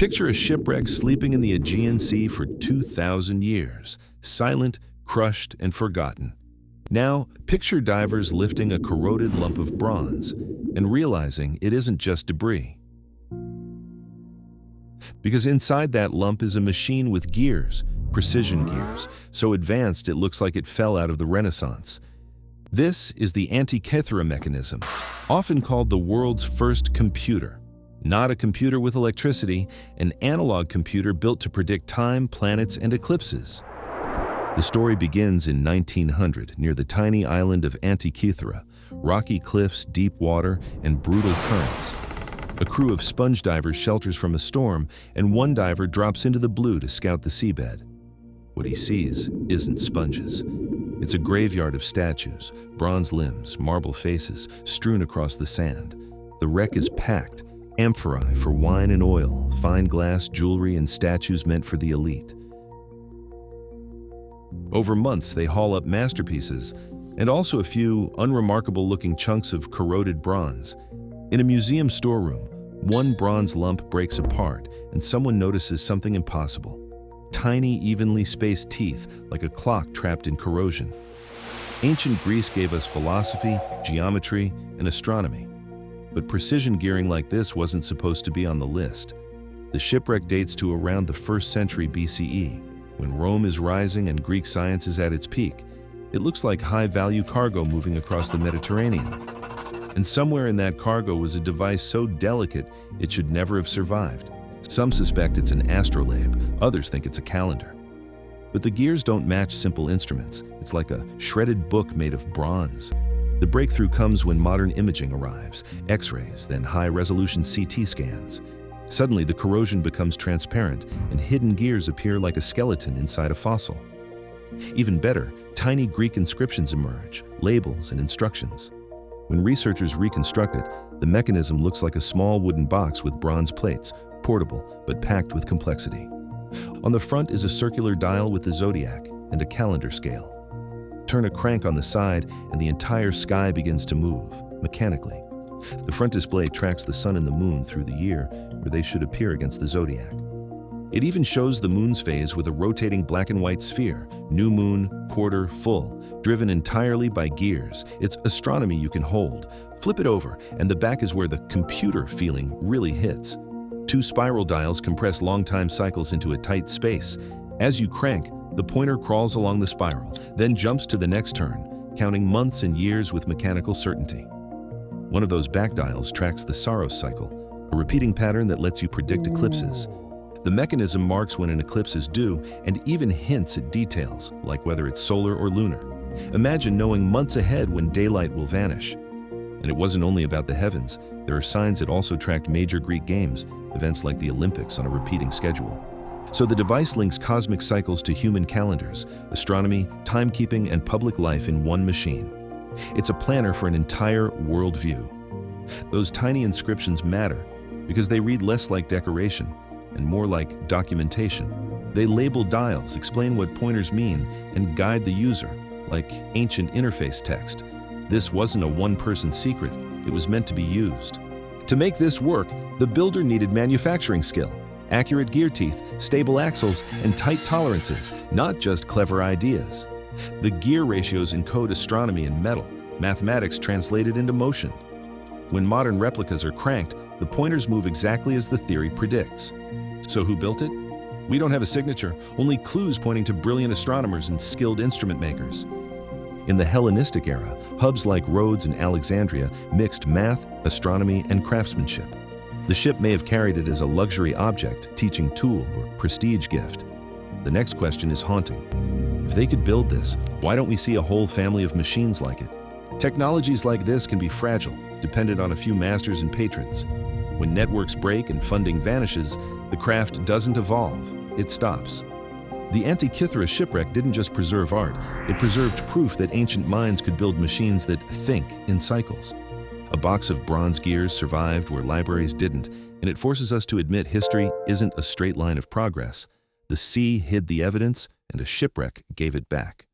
Picture a shipwreck sleeping in the Aegean Sea for 2,000 years, silent, crushed, and forgotten. Now, picture divers lifting a corroded lump of bronze and realizing it isn't just debris. Because inside that lump is a machine with gears, precision gears, so advanced it looks like it fell out of the Renaissance. This is the Antikythera Mechanism, often called the world's first computer. Not a computer with electricity, an analog computer built to predict time, planets, and eclipses. The story begins in 1900 near the tiny island of Antikythera, rocky cliffs, deep water, and brutal currents. A crew of sponge divers shelters from a storm, and one diver drops into the blue to scout the seabed. What he sees isn't sponges. It's a graveyard of statues, bronze limbs, marble faces, strewn across the sand. The wreck is packed, amphorae for wine and oil, fine glass, jewelry, and statues meant for the elite. Over months, they haul up masterpieces and also a few unremarkable-looking chunks of corroded bronze. In a museum storeroom, one bronze lump breaks apart, and someone notices something impossible. Tiny, evenly spaced teeth, like a clock trapped in corrosion. Ancient Greece gave us philosophy, geometry, and astronomy. But precision gearing like this wasn't supposed to be on the list. The shipwreck dates to around the 1st century BCE, when Rome is rising and Greek science is at its peak. It looks like high-value cargo moving across the Mediterranean. And somewhere in that cargo was a device so delicate it should never have survived. Some suspect it's an astrolabe, others think it's a calendar. But the gears don't match simple instruments. It's like a shredded book made of bronze. The breakthrough comes when modern imaging arrives, X-rays, then high-resolution CT scans. Suddenly, the corrosion becomes transparent, and hidden gears appear like a skeleton inside a fossil. Even better, tiny Greek inscriptions emerge, labels and instructions. When researchers reconstruct it, the mechanism looks like a small wooden box with bronze plates, portable but packed with complexity. On the front is a circular dial with the zodiac and a calendar scale. Turn a crank on the side and the entire sky begins to move, mechanically. The front display tracks the sun and the moon through the year where they should appear against the zodiac. It even shows the moon's phase with a rotating black and white sphere, new moon, quarter, full, driven entirely by gears. It's astronomy you can hold. Flip it over, and the back is where the computer feeling really hits. 2 spiral dials compress long time cycles into a tight space. As you crank, the pointer crawls along the spiral, then jumps to the next turn, counting months and years with mechanical certainty. One of those back dials tracks the Saros cycle, a repeating pattern that lets you predict eclipses. The mechanism marks when an eclipse is due and even hints at details, like whether it's solar or lunar. Imagine knowing months ahead when daylight will vanish. And it wasn't only about the heavens. There are signs that also tracked major Greek games, events like the Olympics on a repeating schedule. So the device links cosmic cycles to human calendars, astronomy, timekeeping, and public life in one machine. It's a planner for an entire worldview. Those tiny inscriptions matter because they read less like decoration and more like documentation. They label dials, explain what pointers mean, and guide the user, like ancient interface text. This wasn't a one-person secret. It was meant to be used. To make this work, the builder needed manufacturing skill, accurate gear teeth, stable axles, and tight tolerances, not just clever ideas. The gear ratios encode astronomy in metal, mathematics translated into motion. When modern replicas are cranked, the pointers move exactly as the theory predicts. So who built it? We don't have a signature, only clues pointing to brilliant astronomers and skilled instrument makers. In the Hellenistic era, hubs like Rhodes and Alexandria mixed math, astronomy, and craftsmanship. The ship may have carried it as a luxury object, teaching tool, or prestige gift. The next question is haunting. If they could build this, why don't we see a whole family of machines like it? Technologies like this can be fragile, dependent on a few masters and patrons. When networks break and funding vanishes, the craft doesn't evolve, it stops. The Antikythera Shipwreck didn't just preserve art, it preserved proof that ancient minds could build machines that think in cycles. A box of bronze gears survived where libraries didn't, and it forces us to admit history isn't a straight line of progress. The sea hid the evidence, and a shipwreck gave it back.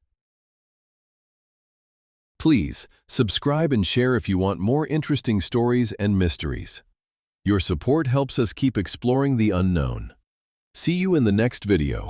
Please subscribe and share if you want more interesting stories and mysteries. Your support helps us keep exploring the unknown. See you in the next video.